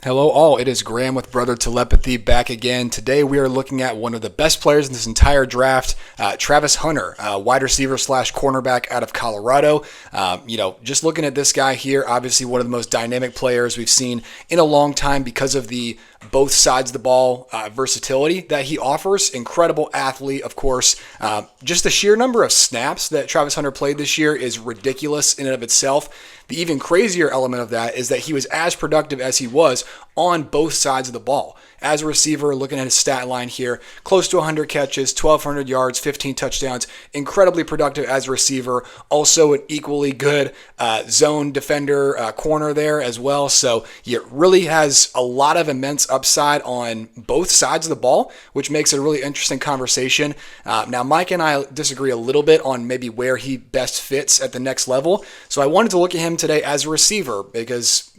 Hello all, it is Graham with Brother Telepathy back again. Today we are looking at one of the best players in this entire draft, Travis Hunter, wide receiver slash cornerback out of Colorado. Just looking at this guy here, obviously one of the most dynamic players we've seen in a long time because of the both sides of the ball versatility that he offers. Incredible athlete, of course. Just the sheer number of snaps that Travis Hunter played this year is ridiculous in and of itself. The even crazier element of that is that he was as productive as he was on both sides of the ball. As a receiver, looking at his stat line here, close to 100 catches, 1,200 yards, 15 touchdowns, incredibly productive as a receiver. Also an equally good zone defender corner there as well. So he really has a lot of immense upside on both sides of the ball, which makes it a really interesting conversation. Now, Mike and I disagree a little bit on maybe where he best fits at the next level. So I wanted to look at him today as a receiver because,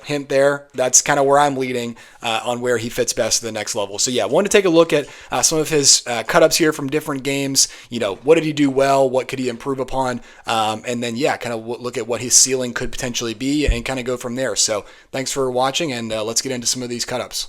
hint there, that's kind of where I'm leading on where he fits best to the next level. So yeah, I wanted to take a look at some of his cut-ups here from different games. What did he do well? What could he improve upon? And then, kind of look at what his ceiling could potentially be and kind of go from there. So thanks for watching, and let's get into some of these cut-ups.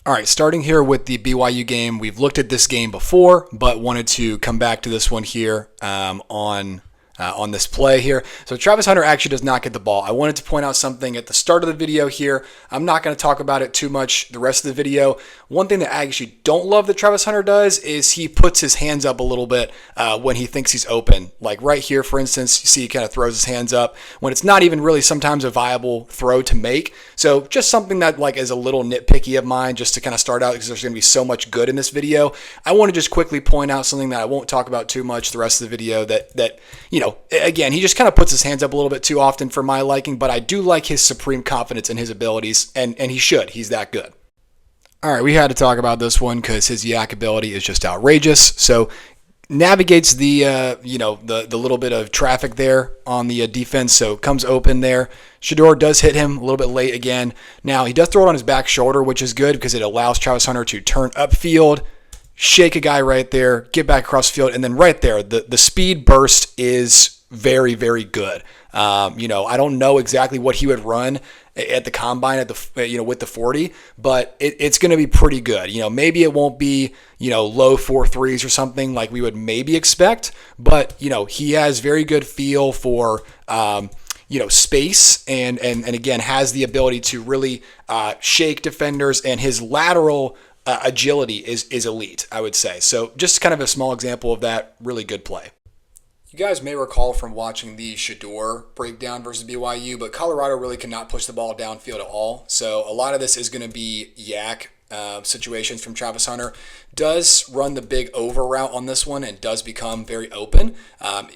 All right, starting here with the BYU game. We've looked at this game before, but wanted to come back to this one here on this play here. So Travis Hunter actually does not get the ball. I wanted to point out something at the start of the video here. I'm not going to talk about it too much the rest of the video. One thing that I actually don't love that Travis Hunter does is he puts his hands up a little bit when he thinks he's open. Like right here, for instance, you see he kind of throws his hands up when it's not even really sometimes a viable throw to make. So just something that is a little nitpicky of mine just to kind of start out because there's going to be so much good in this video. I want to just quickly point out something that I won't talk about too much the rest of the video that again, he just kind of puts his hands up a little bit too often for my liking, but I do like his supreme confidence in his abilities, and he should. He's that good. All right, we had to talk about this one because his yak ability is just outrageous. So navigates the little bit of traffic there on the defense, so comes open there. Shedeur does hit him a little bit late again. Now, he does throw it on his back shoulder, which is good because it allows Travis Hunter to turn upfield, shake a guy right there, get back across the field, and then right there, the speed burst is very, very good. I don't know exactly what he would run at the combine with the 40, but it's going to be pretty good. Maybe it won't be, low 4.3s or something like we would maybe expect, but, he has very good feel for, space and again, has the ability to really shake defenders, and his lateral agility is elite, I would say. So just kind of a small example of that really good play. You guys may recall from watching the Shedeur breakdown versus BYU, but Colorado really cannot push the ball downfield at all. So a lot of this is going to be yak situations from Travis Hunter. Does run the big over route on this one and does become very open.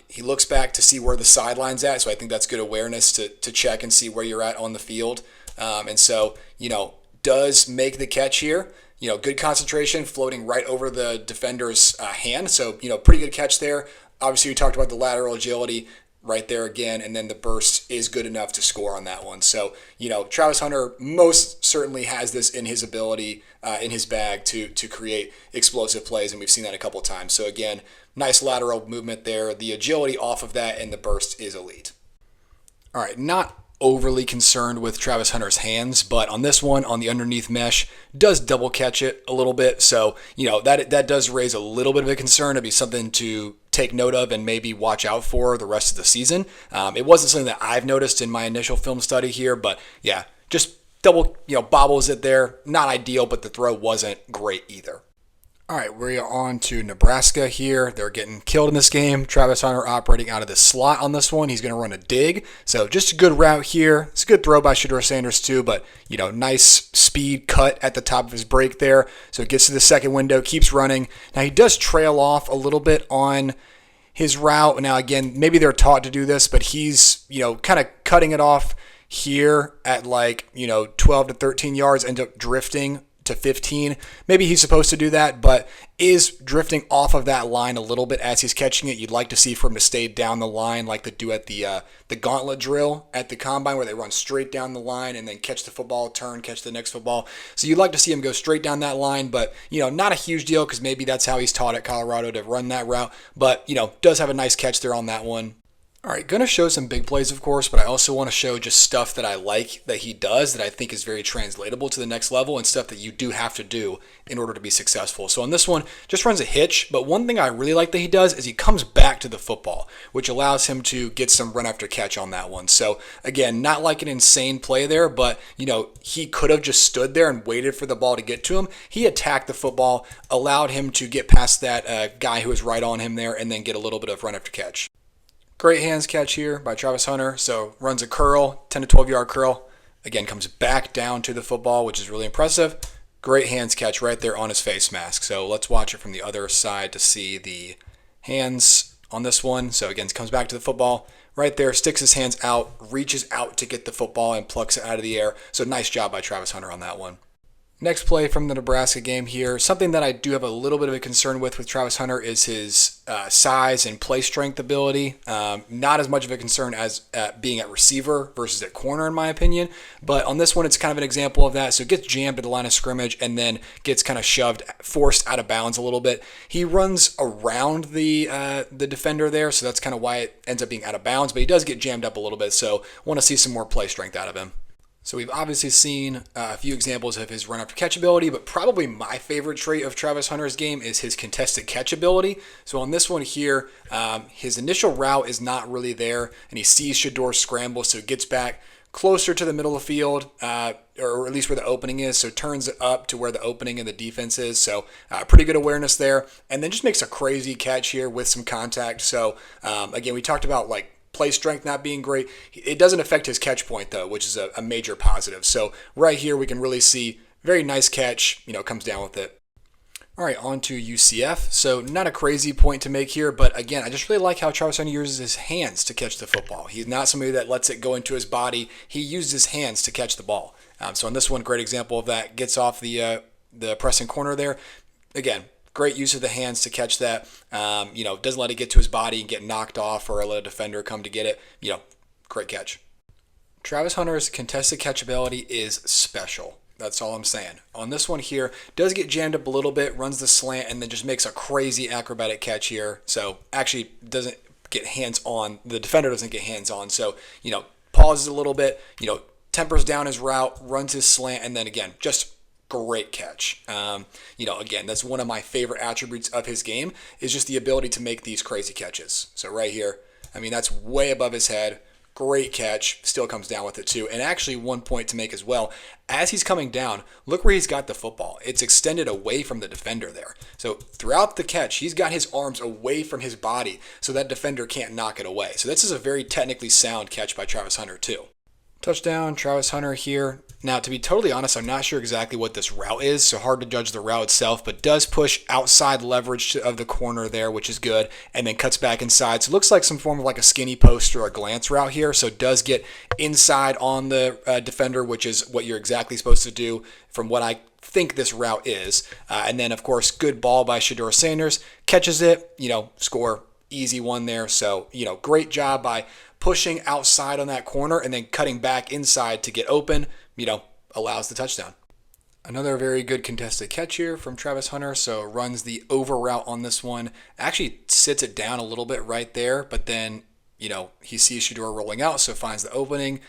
He looks back to see where the sideline's at, so I think that's good awareness to check and see where you're at on the field. And so, does make the catch here. Good concentration, floating right over the defender's hand. So, pretty good catch there. Obviously, we talked about the lateral agility right there again, and then the burst is good enough to score on that one. So, Travis Hunter most certainly has this in his ability, in his bag to create explosive plays, and we've seen that a couple of times. So, again, nice lateral movement there. The agility off of that and the burst is elite. All right, not overly concerned with Travis Hunter's hands, but on this one, on the underneath mesh, does double catch it a little bit. So, that does raise a little bit of a concern. It'd be something to take note of and maybe watch out for the rest of the season. It wasn't something that I've noticed in my initial film study here, but yeah, just double, bobbles it there. Not ideal, but the throw wasn't great either. All right, we're on to Nebraska here. They're getting killed in this game. Travis Hunter operating out of the slot on this one. He's going to run a dig. So just a good route here. It's a good throw by Shedeur Sanders too, but, nice speed cut at the top of his break there. So it gets to the second window, keeps running. Now he does trail off a little bit on his route. Now, again, maybe they're taught to do this, but he's, kind of cutting it off here at 12 to 13 yards, end up drifting to 15. Maybe he's supposed to do that, but is drifting off of that line a little bit as he's catching it. You'd like to see for him to stay down the line like they do at the gauntlet drill at the combine where they run straight down the line and then catch the football, turn, catch the next football. So you'd like to see him go straight down that line, but, not a huge deal because maybe that's how he's taught at Colorado to run that route, but, does have a nice catch there on that one. All right, going to show some big plays, of course, but I also want to show just stuff that I like that he does that I think is very translatable to the next level and stuff that you do have to do in order to be successful. So on this one, just runs a hitch, but one thing I really like that he does is he comes back to the football, which allows him to get some run after catch on that one. So again, not like an insane play there, but he could have just stood there and waited for the ball to get to him. He attacked the football, allowed him to get past that guy who was right on him there, and then get a little bit of run after catch. Great hands catch here by Travis Hunter. So runs a curl, 10 to 12 yard curl. Again, comes back down to the football, which is really impressive. Great hands catch right there on his face mask. So let's watch it from the other side to see the hands on this one. So again, comes back to the football right there, sticks his hands out, reaches out to get the football and plucks it out of the air. So nice job by Travis Hunter on that one. Next play from the Nebraska game here. Something that I do have a little bit of a concern with Travis Hunter is his size and play strength ability. Not as much of a concern as being at receiver versus at corner, in my opinion. But on this one, it's kind of an example of that. So it gets jammed at the line of scrimmage and then gets kind of shoved, forced out of bounds a little bit. He runs around the defender there, so that's kind of why it ends up being out of bounds. But he does get jammed up a little bit, so want to see some more play strength out of him. So we've obviously seen a few examples of his run after catch ability, but probably my favorite trait of Travis Hunter's game is his contested catch ability. So on this one here, his initial route is not really there, and he sees Shedeur scramble, so he gets back closer to the middle of the field, or at least where the opening is, so turns it up to where the opening in the defense is. So pretty good awareness there, and then just makes a crazy catch here with some contact. So again, we talked about play strength not being great. It doesn't affect his catch point, though, which is a major positive. So right here, we can really see very nice catch, comes down with it. All right, on to UCF. So not a crazy point to make here, but again, I just really like how Travis Hunter uses his hands to catch the football. He's not somebody that lets it go into his body. He uses his hands to catch the ball. So on this one, great example of that. Gets off the pressing corner there. Again, great use of the hands to catch that. Doesn't let it get to his body and get knocked off or let a defender come to get it. Great catch. Travis Hunter's contested catch ability is special. That's all I'm saying. On this one here, does get jammed up a little bit, runs the slant, and then just makes a crazy acrobatic catch here. So actually doesn't get hands on. The defender doesn't get hands on. So, pauses a little bit, tempers down his route, runs his slant, and then again, just great catch. Again, that's one of my favorite attributes of his game is just the ability to make these crazy catches. So right here, that's way above his head. Great catch. Still comes down with it too. And actually one point to make as well. As he's coming down, look where he's got the football. It's extended away from the defender there. So throughout the catch, he's got his arms away from his body so that defender can't knock it away. So this is a very technically sound catch by Travis Hunter too. Touchdown, Travis Hunter here. Now, to be totally honest, I'm not sure exactly what this route is, so hard to judge the route itself, but does push outside leverage of the corner there, which is good, and then cuts back inside. So it looks like some form of a skinny post or a glance route here, so it does get inside on the defender, which is what you're exactly supposed to do from what I think this route is. And then, of course, good ball by Shedeur Sanders. Catches it, score. Easy one there. So, great job by pushing outside on that corner and then cutting back inside to get open, allows the touchdown. Another very good contested catch here from Travis Hunter. So runs the over route on this one. Actually sits it down a little bit right there, but then, he sees Shedeur rolling out, so finds the opening.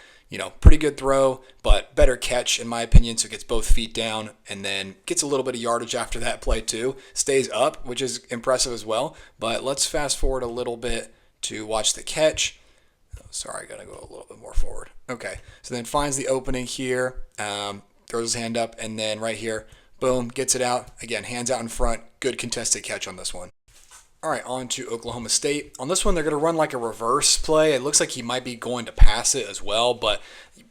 Pretty good throw, but better catch in my opinion. So gets both feet down and then gets a little bit of yardage after that play too. Stays up, which is impressive as well. But let's fast forward a little bit to watch the catch. Sorry, I gotta go a little bit more forward. Okay, so then finds the opening here, throws his hand up, and then right here, boom, gets it out. Again, hands out in front. Good contested catch on this one. All right, on to Oklahoma State. On this one, they're going to run a reverse play. It looks like he might be going to pass it as well, but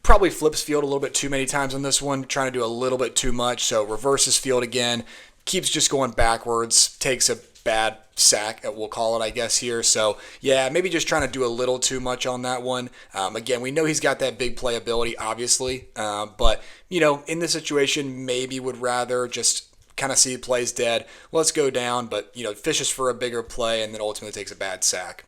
probably flips field a little bit too many times on this one, trying to do a little bit too much. So reverses field again, keeps just going backwards, takes a bad sack, we'll call it, I guess, here. So, yeah, maybe just trying to do a little too much on that one. Again, we know he's got that big play ability, obviously, but, in this situation, maybe would rather just kind of see plays dead. Let's go down, but, fishes for a bigger play and then ultimately takes a bad sack.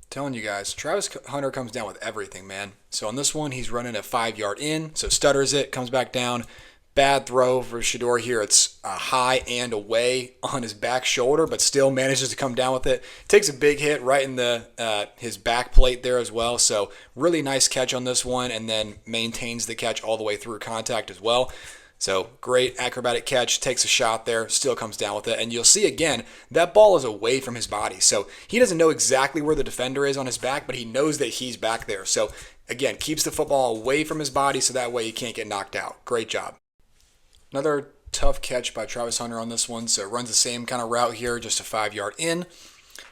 Telling you guys, Travis Hunter comes down with everything, man. So on this one, he's running a 5-yard in, so stutters it, comes back down, Bad throw for Shedeur here. It's high and away on his back shoulder, but still manages to come down with it. Takes a big hit right in the his back plate there as well. So really nice catch on this one, and then maintains the catch all the way through contact as well. So great acrobatic catch, takes a shot there, still comes down with it. And you'll see again, that ball is away from his body. So he doesn't know exactly where the defender is on his back, but he knows that he's back there. So again, keeps the football away from his body so that way he can't get knocked out. Great job. Another tough catch by Travis Hunter on this one. So runs the same kind of route here, just a 5-yard in.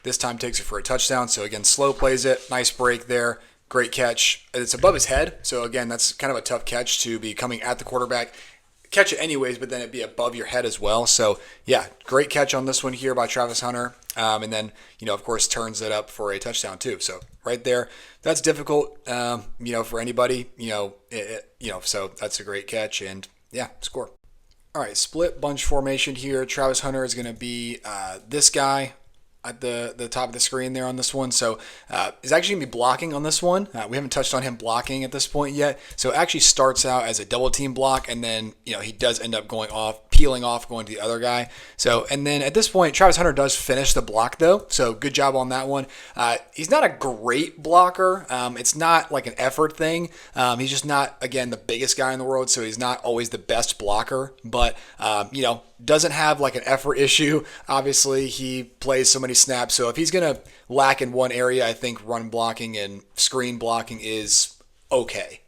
This time takes it for a touchdown. So again, slow plays it. Nice break there. Great catch. It's above his head. So again, that's kind of a tough catch to be coming at the quarterback. Catch it anyways, but then it'd be above your head as well. So yeah, great catch on this one here by Travis Hunter. And then, of course, turns it up for a touchdown too. So right there, that's difficult, for anybody, so that's a great catch and yeah, score. All right, split bunch formation here. Travis Hunter is going to be this guy at the top of the screen there on this one. So is actually going to be blocking on this one. We haven't touched on him blocking at this point yet. So it actually starts out as a double team block, and then he does end up peeling off, going to the other guy. So, and then at this point, Travis Hunter does finish the block though. So good job on that one. He's not a great blocker. It's not like an effort thing. He's just not, again, the biggest guy in the world. So he's not always the best blocker, but, doesn't have like an effort issue. Obviously, he plays so many snaps. So if he's going to lack in one area, I think run blocking and screen blocking is okay.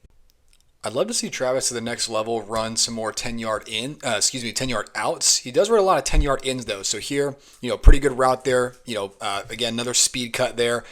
I'd love to see Travis to the next level run some more 10-yard 10-yard outs. He does run a lot of 10-yard ins though. So here, pretty good route there. Again, another speed cut there.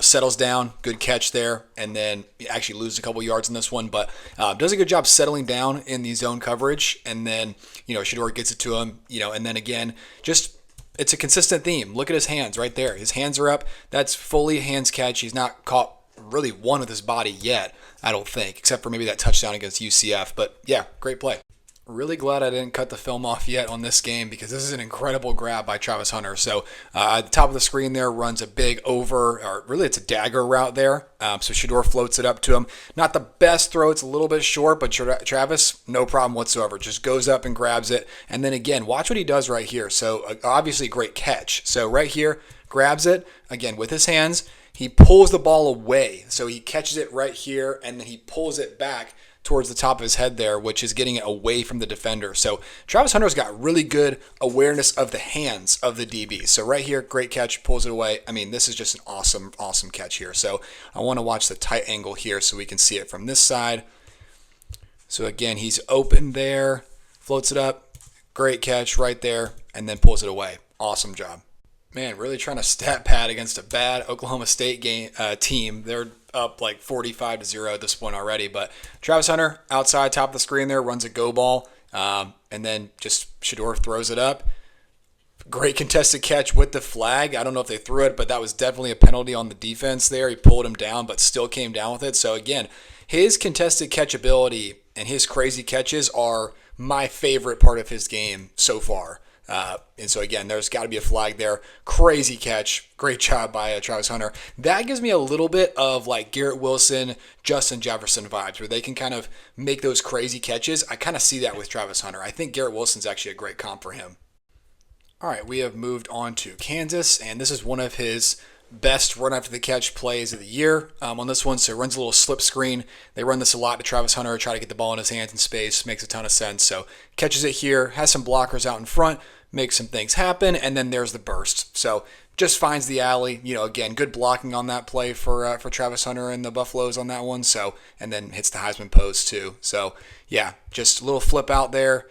Settles down, good catch there, and then actually loses a couple yards in this one, but does a good job settling down in the zone coverage. And then, Shedeur gets it to him, and then again, it's a consistent theme. Look at his hands right there. His hands are up. That's fully hands catch. He's not caught really one with his body yet, I don't think, except for maybe that touchdown against UCF. But yeah, great play. Really glad I didn't cut the film off yet on this game because this is an incredible grab by Travis Hunter. So at the top of the screen there runs a big over, or really it's a dagger route there. So Shedeur floats it up to him. Not the best throw. It's a little bit short, but Travis, no problem whatsoever. Just goes up and grabs it. And then again, watch what he does right here. So obviously great catch. So right here, grabs it, again with his hands. He pulls the ball away. So he catches it right here, and then he pulls it back towards the top of his head there, which is getting it away from the defender. So Travis Hunter's got really good awareness of the hands of the DB. So right here, great catch, pulls it away. I mean, this is just an awesome, awesome catch here. So I want to watch the tight angle here so we can see it from this side. So again, he's open there, floats it up, great catch right there, and then pulls it away. Awesome job. Man, really trying to stat pad against a bad Oklahoma State team. They're up like 45-0 at this point already. But Travis Hunter, outside, top of the screen there, runs a go ball. And then just Shedeur throws it up. Great contested catch with the flag. I don't know if they threw it, but that was definitely a penalty on the defense there. He pulled him down, but still came down with it. So again, his contested catch ability and his crazy catches are my favorite part of his game so far. And so again, there's got to be a flag there. Crazy catch. Great job by Travis Hunter. That gives me a little bit of like Garrett Wilson, Justin Jefferson vibes where they can kind of make those crazy catches. I kind of see that with Travis Hunter. I think Garrett Wilson's actually a great comp for him. All right, we have moved on to Kansas, and this is one of his best run after the catch plays of the year on this one. So it runs a little slip screen. They run this a lot to Travis Hunter, try to get the ball in his hands in space. Makes a ton of sense. So catches it here, has some blockers out in front, makes some things happen, and then there's the burst. So just finds the alley. Again, good blocking on that play for Travis Hunter and the Buffaloes on that one. So, and then hits the Heisman post too. So yeah, just a little flip out there.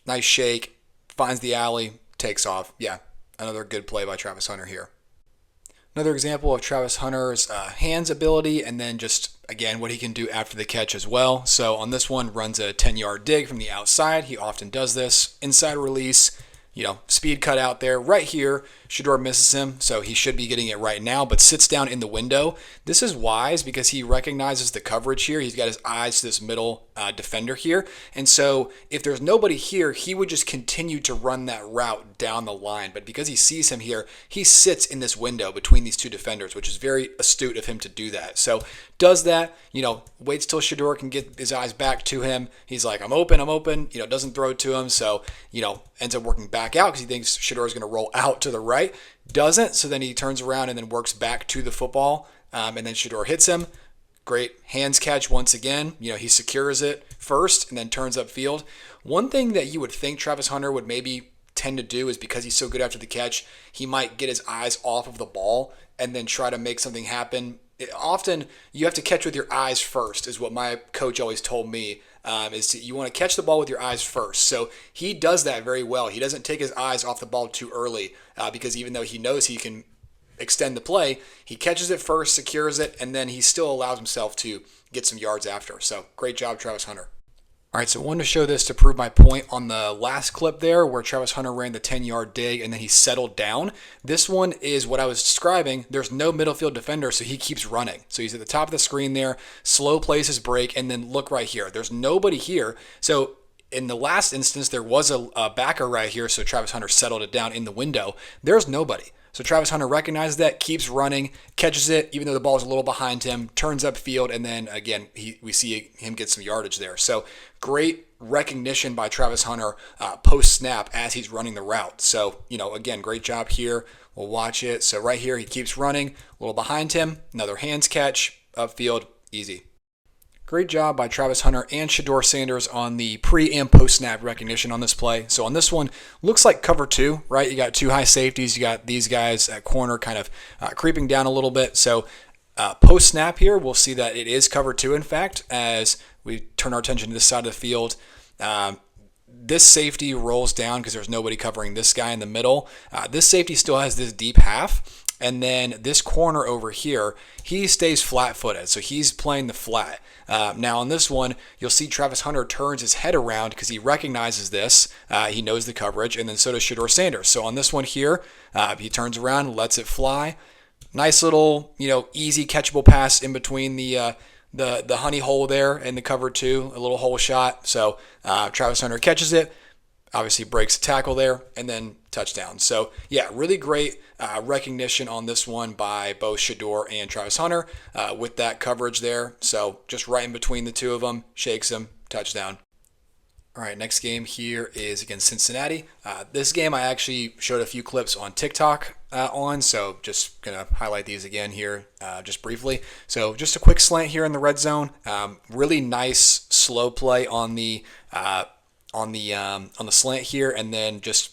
Nice shake. Finds the alley, takes off. Yeah, another good play by Travis Hunter here. Another example of Travis Hunter's hands ability, and then just, again, what he can do after the catch as well. So on this one, runs a 10-yard dig from the outside. He often does this. Inside release, speed cut out there. Right here, Shedeur misses him, so he should be getting it right now, but sits down in the window. This is wise because he recognizes the coverage here. He's got his eyes to this middle defender here. And so if there's nobody here, he would just continue to run that route down the line. But because he sees him here, he sits in this window between these two defenders, which is very astute of him to do that. So does that, waits till Shedeur can get his eyes back to him. He's like, I'm open, doesn't throw it to him. So, ends up working back out because he thinks Shedeur is going to roll out to the right. Doesn't. So then he turns around and then works back to the football. And then Shedeur hits him. Great hands catch once again. He secures it first and then turns upfield. One thing that you would think Travis Hunter would maybe tend to do is because he's so good after the catch, he might get his eyes off of the ball and then try to make something happen. Often you have to catch with your eyes first is what my coach always told me. You want to catch the ball with your eyes first. So he does that very well. He doesn't take his eyes off the ball too early because even though he knows he can extend the play, he catches it first, secures it, and then he still allows himself to get some yards after. So great job, Travis Hunter. All right, so I wanted to show this to prove my point on the last clip there where Travis Hunter ran the 10-yard dig and then he settled down. This one is what I was describing. There's no middle field defender, so he keeps running. So he's at the top of the screen there, slow plays his break, and then look right here. There's nobody here. So in the last instance, there was a backer right here, so Travis Hunter settled it down in the window. There's nobody. So Travis Hunter recognizes that, keeps running, catches it, even though the ball's a little behind him, turns upfield, and then, again, we see him get some yardage there. So great recognition by Travis Hunter post-snap as he's running the route. So, again, great job here. We'll watch it. So right here, he keeps running, a little behind him, another hands catch, upfield, easy. Great job by Travis Hunter and Shedeur Sanders on the pre and post snap recognition on this play. So on this one, looks like cover two, right? You got two high safeties. You got these guys at corner kind of creeping down a little bit. So post snap here, we'll see that it is cover two, in fact, as we turn our attention to this side of the field. This safety rolls down because there's nobody covering this guy in the middle. This safety still has this deep half. And then this corner over here, he stays flat-footed, so he's playing the flat. Now on this one, you'll see Travis Hunter turns his head around because he recognizes this. He knows the coverage, and then so does Shedeur Sanders. So on this one here, he turns around, lets it fly. Nice little, easy catchable pass in between the honey hole there and the cover two, a little hole shot. So Travis Hunter catches it. Obviously breaks the tackle there, and then touchdown. So, yeah, really great recognition on this one by both Shedeur and Travis Hunter with that coverage there. So, just right in between the two of them, shakes him, touchdown. All right, next game here is against Cincinnati. This game I actually showed a few clips on TikTok on, so just going to highlight these again here just briefly. So, just a quick slant here in the red zone. Really nice slow play on the slant here, and then just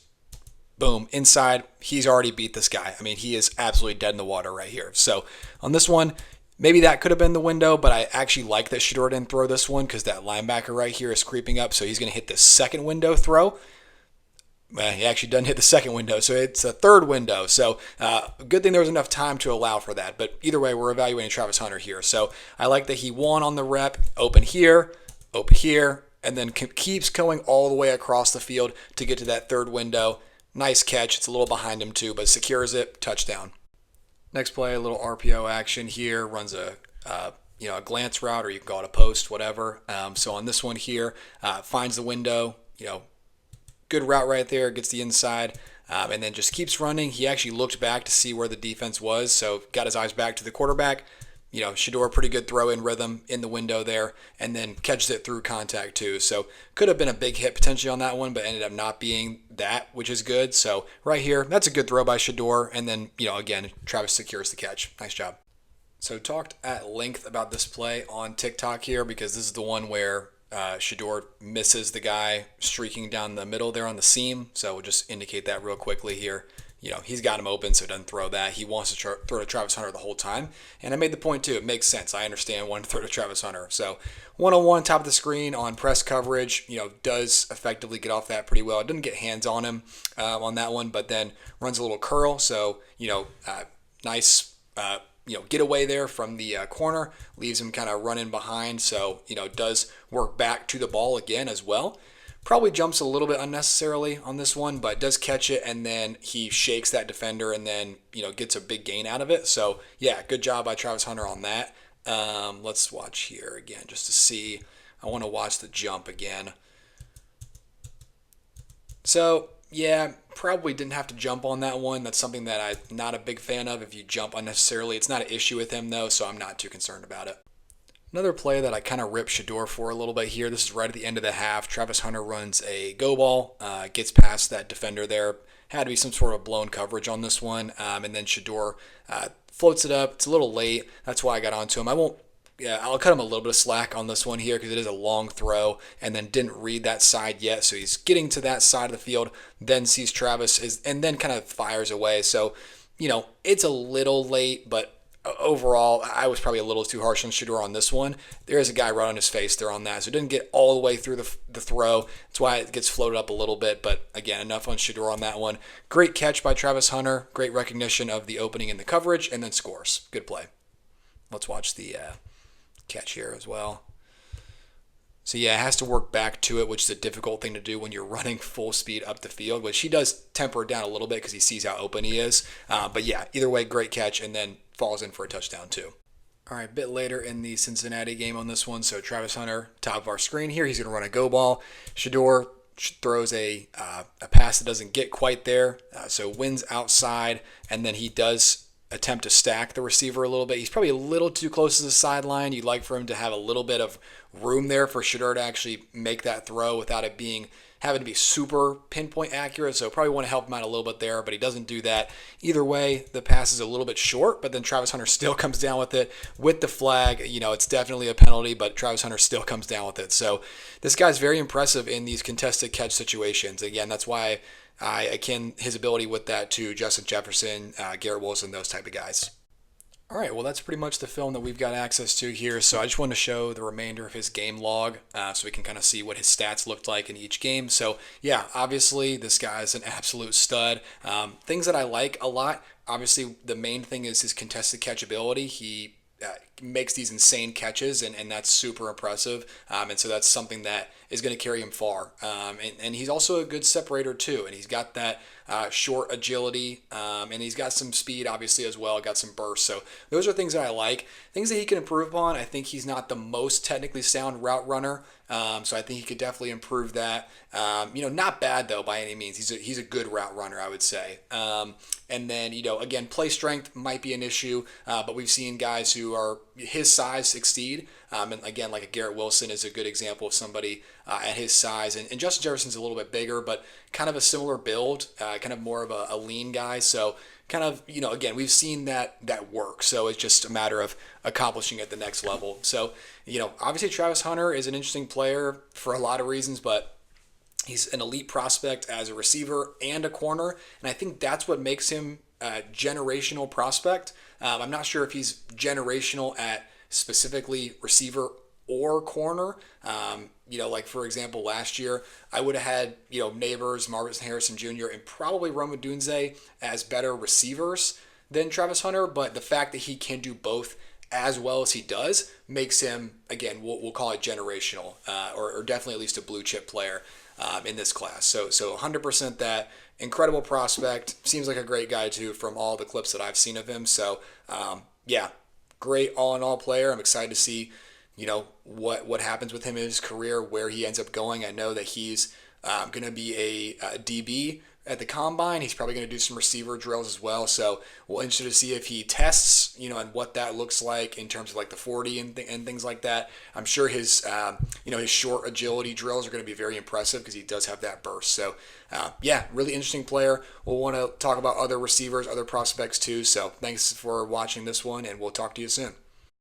boom, inside. He's already beat this guy. I mean, he is absolutely dead in the water right here. So on this one, maybe that could have been the window, but I actually like that Shedeur didn't throw this one because that linebacker right here is creeping up, so he's going to hit the second window throw. He actually doesn't hit the second window, so it's a third window. So good thing there was enough time to allow for that. But either way, we're evaluating Travis Hunter here. So I like that he won on the rep, open here, and then keeps going all the way across the field to get to that third window. Nice catch. It's a little behind him too, but secures it. Touchdown. Next play, a little RPO action here. Runs a glance route, or you can call it a post, whatever. So on this one here, finds the window. Good route right there. Gets the inside, and then just keeps running. He actually looked back to see where the defense was, so got his eyes back to the quarterback. Shedeur, pretty good throw in rhythm in the window there, and then catches it through contact too. So could have been a big hit potentially on that one, but ended up not being that, which is good. So right here, that's a good throw by Shedeur, and then, again, Travis secures the catch. Nice job. So talked at length about this play on TikTok here because this is the one where Shedeur misses the guy streaking down the middle there on the seam. So we'll just indicate that real quickly here. He's got him open, so he doesn't throw that. He wants to throw to Travis Hunter the whole time. And I made the point, too. It makes sense. I understand wanting to throw to Travis Hunter. So one-on-one, top of the screen on press coverage, does effectively get off that pretty well. It doesn't get hands on him on that one, but then runs a little curl. So, nice, getaway there from the corner. Leaves him kind of running behind. So, does work back to the ball again as well. Probably jumps a little bit unnecessarily on this one, but does catch it, and then he shakes that defender and then, gets a big gain out of it. So, yeah, good job by Travis Hunter on that. Let's watch here again just to see. I want to watch the jump again. So, yeah, probably didn't have to jump on that one. That's something that I'm not a big fan of if you jump unnecessarily. It's not an issue with him, though, so I'm not too concerned about it. Another play that I kind of ripped Shedeur for a little bit here. This is right at the end of the half. Travis Hunter runs a go ball, gets past that defender there. Had to be some sort of blown coverage on this one. And then Shedeur floats it up. It's a little late. That's why I got onto him. I'll cut him a little bit of slack on this one here because it is a long throw and then didn't read that side yet. So he's getting to that side of the field, then sees Travis and then kind of fires away. So, it's a little late, but overall, I was probably a little too harsh on Shedeur on this one. There is a guy right on his face there on that, so it didn't get all the way through the throw. That's why it gets floated up a little bit, but again, enough on Shedeur on that one. Great catch by Travis Hunter. Great recognition of the opening in the coverage, and then scores. Good play. Let's watch the catch here as well. So yeah, it has to work back to it, which is a difficult thing to do when you're running full speed up the field, which he does temper it down a little bit because he sees how open he is. But yeah, either way, great catch, and then falls in for a touchdown too. All right, a bit later in the Cincinnati game on this one. So Travis Hunter, top of our screen here. He's going to run a go ball. Shedeur throws a pass that doesn't get quite there. So wins outside, and then he does attempt to stack the receiver a little bit. He's probably a little too close to the sideline. You'd like for him to have a little bit of room there for Shedeur to actually make that throw without it having to be super pinpoint accurate. So probably want to help him out a little bit there, but he doesn't do that. Either way, the pass is a little bit short, but then Travis Hunter still comes down with it with the flag. It's definitely a penalty, but Travis Hunter still comes down with it. So this guy's very impressive in these contested catch situations. Again, that's why I akin his ability with that to Justin Jefferson, Garrett Wilson, those type of guys. All right, well, that's pretty much the film that we've got access to here. So I just wanted to show the remainder of his game log so we can kind of see what his stats looked like in each game. So, yeah, obviously, this guy is an absolute stud. Things that I like a lot, obviously, the main thing is his contested catch ability. He makes these insane catches, and that's super impressive. And so that's something that is going to carry him far. And he's also a good separator, too. And he's got that short agility, and he's got some speed, obviously, as well. Got some burst. So those are things that I like. Things that he can improve upon. I think he's not the most technically sound route runner. So I think he could definitely improve that. Not bad, though, by any means. He's a good route runner, I would say. And then, again, play strength might be an issue, but we've seen guys who are his size succeed. And again, like a Garrett Wilson is a good example of somebody at his size. And Justin Jefferson's a little bit bigger, but kind of a similar build, kind of more of a lean guy. So kind of, again, we've seen that work. So it's just a matter of accomplishing at the next level. So, obviously Travis Hunter is an interesting player for a lot of reasons, but he's an elite prospect as a receiver and a corner, and I think that's what makes him a generational prospect. I'm not sure if he's generational at specifically receiver or corner. Like for example, last year I would have had Neighbors, Marvin Harrison Jr., and probably Rome Odunze as better receivers than Travis Hunter, but the fact that he can do both as well as he does makes him, again, we'll call it generational, or definitely at least a blue chip player in this class. So 100% that. Incredible prospect. Seems like a great guy too from all the clips that I've seen of him. So great all-in-all player. I'm excited to see what happens with him in his career, where he ends up going. I know that he's going to be a DB at the combine. He's probably going to do some receiver drills as well. So we're interested to see if he tests, and what that looks like in terms of like the 40 and things like that. I'm sure his, his short agility drills are going to be very impressive because he does have that burst. So really interesting player. We'll want to talk about other receivers, other prospects too. So thanks for watching this one, and we'll talk to you soon.